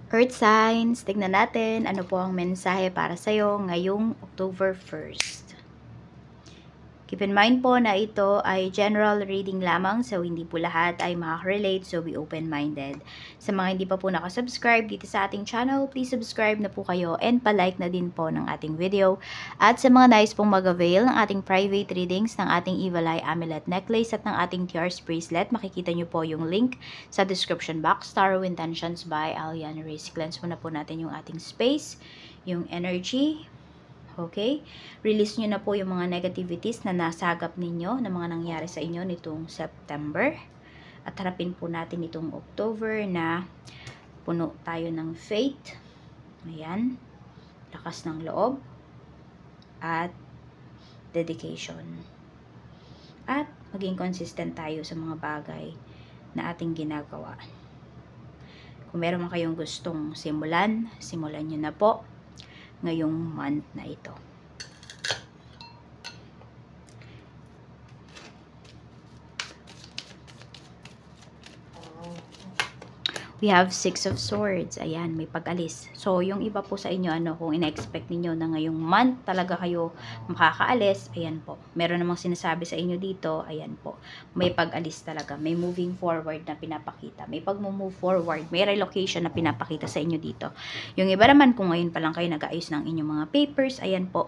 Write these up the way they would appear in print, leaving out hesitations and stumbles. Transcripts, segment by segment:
Earth signs, tignan natin ano po ang mensahe para sa'yo ngayong October 1st. Keep in mind po na ito ay general reading lamang, so hindi po lahat ay makaka-relate, so be open-minded. Sa mga hindi pa po nakasubscribe dito sa ating channel, please subscribe na po kayo and palike na din po ng ating video. At sa mga nais pong mag-avail ng ating private readings ng ating Evil Eye Amulet Necklace at ng ating Tears Bracelet, makikita nyo po yung link sa description box. Tarot Intentions by Alian Reyes. Cleanse muna po natin yung ating space, yung energy. Okay? Release nyo na po yung mga negativities na nasagap ninyo na mga nangyari sa inyo nitong September. At harapin po natin itong October na puno tayo ng faith. Ayan. Lakas ng loob. At dedication. At maging consistent tayo sa mga bagay na ating ginagawa. Kung meron man kayong gustong simulan, simulan nyo na po ngayong month na ito. We have 6 of Swords. Ayan, may pag-alis. So, yung iba po sa inyo, kung ina-expect ninyo na ngayong month talaga kayo makakaalis, ayan po. Meron namang sinasabi sa inyo dito, ayan po. May pag-alis talaga. May moving forward na pinapakita. May pag-move forward. May relocation na pinapakita sa inyo dito. Yung iba naman, kung ngayon pa lang kayo nag-aayos ng inyong mga papers, ayan po.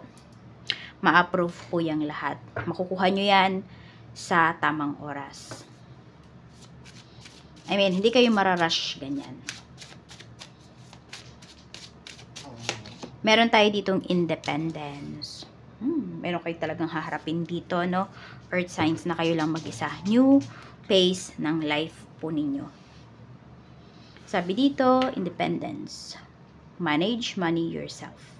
Ma-approve po yung lahat. Makukuha nyo yan sa tamang oras. I mean, hindi kayo mararush ganyan. Meron tayo ditong independence. Meron kayo talagang haharapin dito, no? Earth signs na kayo lang mag-isa. New phase ng life po ninyo. Sabi dito, independence. Manage money yourself.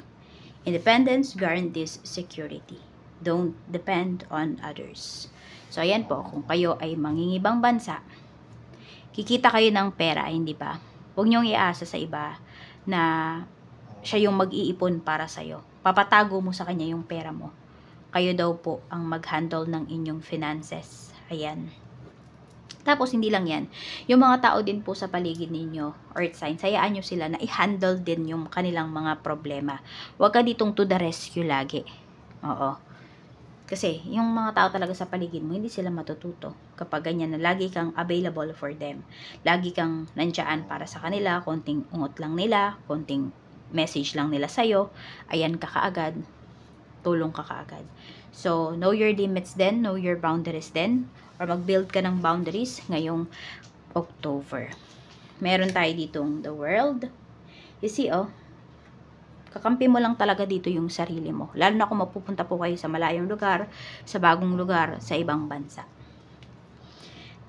Independence guarantees security. Don't depend on others. So, ayan po. Kung kayo ay mangingibang bansa, kikita kayo ng pera, hindi ba? Huwag niyong iasa sa iba na siya yung mag-iipon para sa'yo. Papatago mo sa kanya yung pera mo. Kayo daw po ang mag-handle ng inyong finances. Ayan. Tapos, hindi lang yan. Yung mga tao din po sa paligid ninyo, earth signs, hayaan nyo sila na i-handle din yung kanilang mga problema. Huwag ka ditong to the rescue lagi. Oo. Kasi, yung mga tao talaga sa paligid mo, hindi sila matututo. Kapag ganyan na lagi kang available for them. Lagi kang nandiyan para sa kanila, konting ungot lang nila, konting message lang nila sa'yo, ayan ka kaagad, tulong ka kaagad. So, know your limits din, know your boundaries din, or mag-build ka ng boundaries ngayong October. Meron tayo ditong the world. You see, kakampi mo lang talaga dito yung sarili mo. Lalo na kung mapupunta po kayo sa malayong lugar, sa bagong lugar, sa ibang bansa.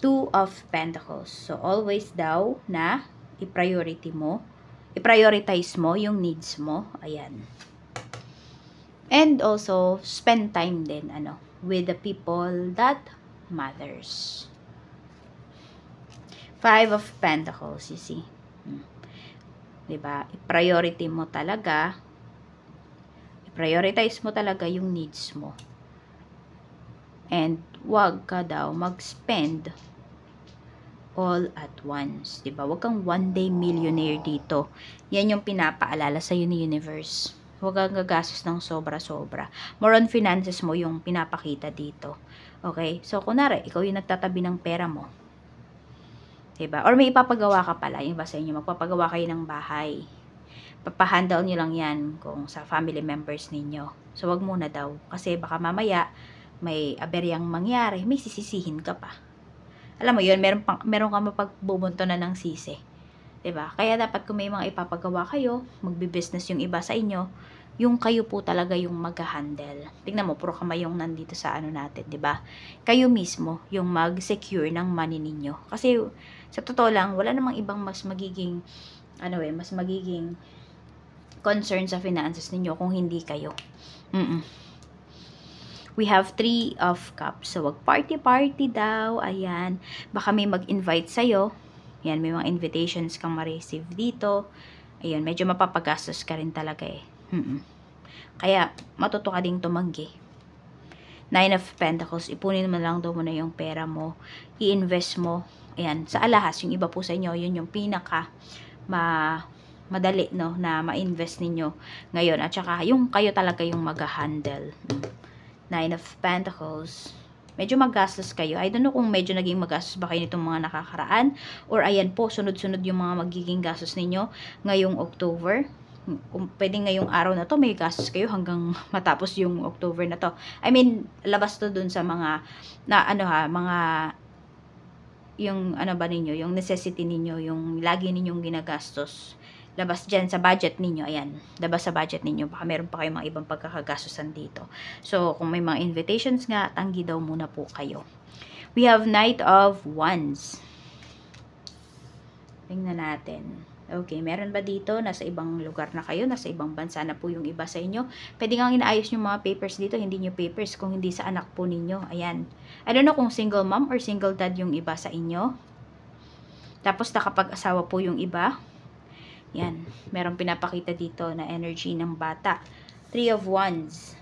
2 of Pentacles. So, always daw na i-prioritize mo yung needs mo. Ayan. And also, spend time din, with the people that matters. 5 of Pentacles, you see. Diba? I-prioritize mo talaga yung needs mo. And wag ka daw mag-spend all at once. Diba? Wag kang one day millionaire dito. Yan yung pinapaalala sa'yo ni universe. Wag kang gagastos ng sobra-sobra. More on finances mo yung pinapakita dito. Okay? So, kunwari, ikaw yung nagtatabi ng pera mo. Diba? Or may ipapagawa ka pala, yung ba sa inyo, magpapagawa kayo ng bahay. Papahandle nyo lang yan kung sa family members ninyo. So, wag muna daw. Kasi baka mamaya, may aberyang mangyari, may sisisihin ka pa. Alam mo yun, meron ka mapagbubunto na ng sisi. Diba? Kaya dapat kung may mga ipapagawa kayo, magbi-business yung iba sa inyo, yung kayo po talaga yung mag-handle. Tingnan mo, puro kamay yung nandito sa natin, diba? Kayo mismo yung mag-secure ng money ninyo. Kasi, sa totoo lang, wala namang ibang mas magiging concern sa finances ninyo kung hindi kayo. We have 3 of Cups. So, wag party-party daw. Ayan. Baka may mag-invite sa'yo. Ayan, may mga invitations kang ma-receive dito. Ayan, medyo mapapagastos ka rin talaga eh. Kaya, matuto ka ding tumanggi. 9 of Pentacles, ipunin mo lang daw muna yung pera mo. I-invest mo. Ayan, sa alahas, yung iba po sa inyo, yun yung pinaka madali, no, na ma-invest ninyo ngayon. At saka, yung kayo talaga yung mag-handle. Nine of Pentacles. Medyo magastos kayo. I don't know kung medyo naging magastos ba kayo nitong mga nakakaraan. Or ayan po, sunod-sunod yung mga magiging gastos ninyo ngayong October. Pwede ngayong araw na to, may gastos kayo hanggang matapos yung October na to. I mean, labas to dun sa mga, mga, yung ano ba ninyo, yung necessity ninyo, yung lagi ninyong ginagastos. Labas dyan sa budget ninyo, ayan, labas sa budget ninyo, baka meron pa kayong mga ibang pagkakagastusan dito. So, kung may mga invitations nga, tanggi daw muna po kayo. We have Knight of Wands. Tingnan natin. Okay, meron ba dito, nasa ibang lugar na kayo, nasa ibang bansa na po yung iba sa inyo? Pwede nga inaayos yung mga papers dito, hindi nyo papers kung hindi sa anak po ninyo. Ayan. I don't know kung single mom or single dad yung iba sa inyo. Tapos nakapag-asawa po yung iba. Yan, merong pinapakita dito na energy ng bata. Three of Wands.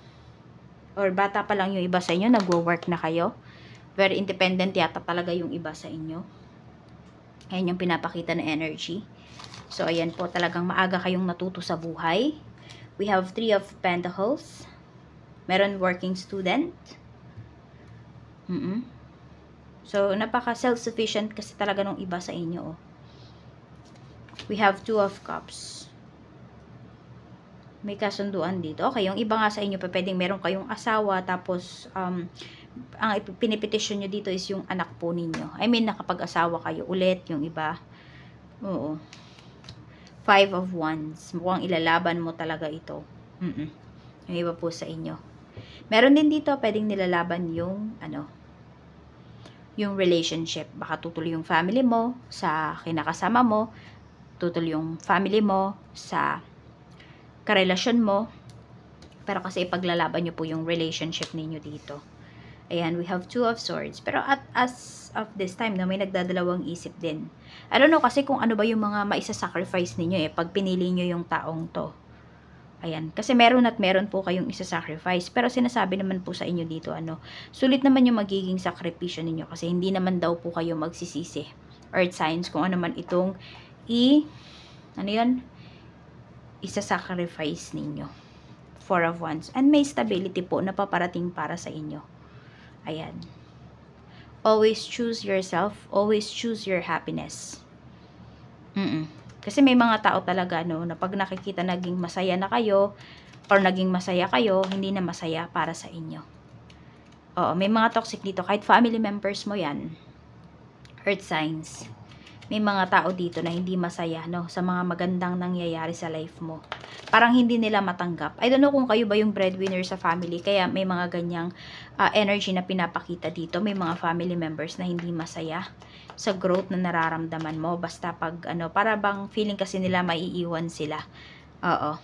Or bata pa lang yung iba sa inyo, nagwo-work na kayo. Very independent yata talaga yung iba sa inyo. Ayan yung pinapakita na energy. So, ayan po, talagang maaga kayong natuto sa buhay. We have Three of Pentacles. Meron working student. So, napaka self-sufficient kasi talaga nung iba sa inyo, oh. We have Two of Cups. May kasunduan dito. Okay, yung iba nga sa inyo, pwedeng meron kayong asawa, tapos, ang pinipetisyon nyo dito is yung anak po ninyo. I mean, nakapag-asawa kayo ulit, yung iba. Oo. Five of Wands. Mukhang ilalaban mo talaga ito. Yung iba po sa inyo. Meron din dito, pwedeng nilalaban yung, yung relationship. Baka tutuloy yung family mo sa kinakasama mo, tutuloy yung family mo sa karelasyon mo, pero kasi ipaglalaban nyo po yung relationship ninyo dito. Ayan, we have Two of Swords. Pero as of this time, no, may nagdadalawang isip din. I don't know kasi kung ano ba yung mga maisa-sacrifice ninyo pag pinili nyo yung taong to. Ayan, kasi meron at meron po kayong isa-sacrifice. Pero sinasabi naman po sa inyo dito, sulit naman yung magiging sakripisyo ninyo kasi hindi naman daw po kayo magsisisi. Earth signs, kung ano man itong isa-sacrifice ninyo. Four of Wands. And may stability po na paparating para sa inyo. Ayan. Always choose yourself. Always choose your happiness. Kasi may mga tao talaga, na pag nakikita naging masaya na kayo, or naging masaya kayo, hindi na masaya para sa inyo. Oo, may mga toxic dito. Kahit family members mo yan. Earth signs. May mga tao dito na hindi masaya, sa mga magandang nangyayari sa life mo. Parang hindi nila matanggap. I don't know kung kayo ba yung breadwinner sa family, kaya may mga ganyang energy na pinapakita dito. May mga family members na hindi masaya sa growth na nararamdaman mo. Basta pag, para bang feeling kasi nila maiiwan sila. Oo.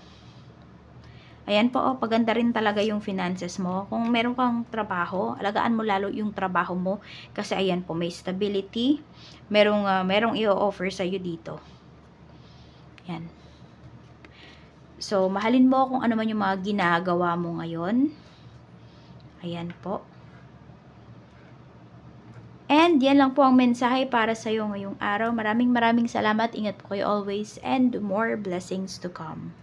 Ayan po, paganda rin talaga yung finances mo. Kung meron kang trabaho, alagaan mo lalo yung trabaho mo. Kasi ayan po, may stability. Merong i-offer sa'yo dito. Ayan. So, mahalin mo kung ano man yung mga ginagawa mo ngayon. Ayan po. And yan lang po ang mensahe para sa'yo ngayong araw. Maraming salamat. Ingat po kayo always. And more blessings to come.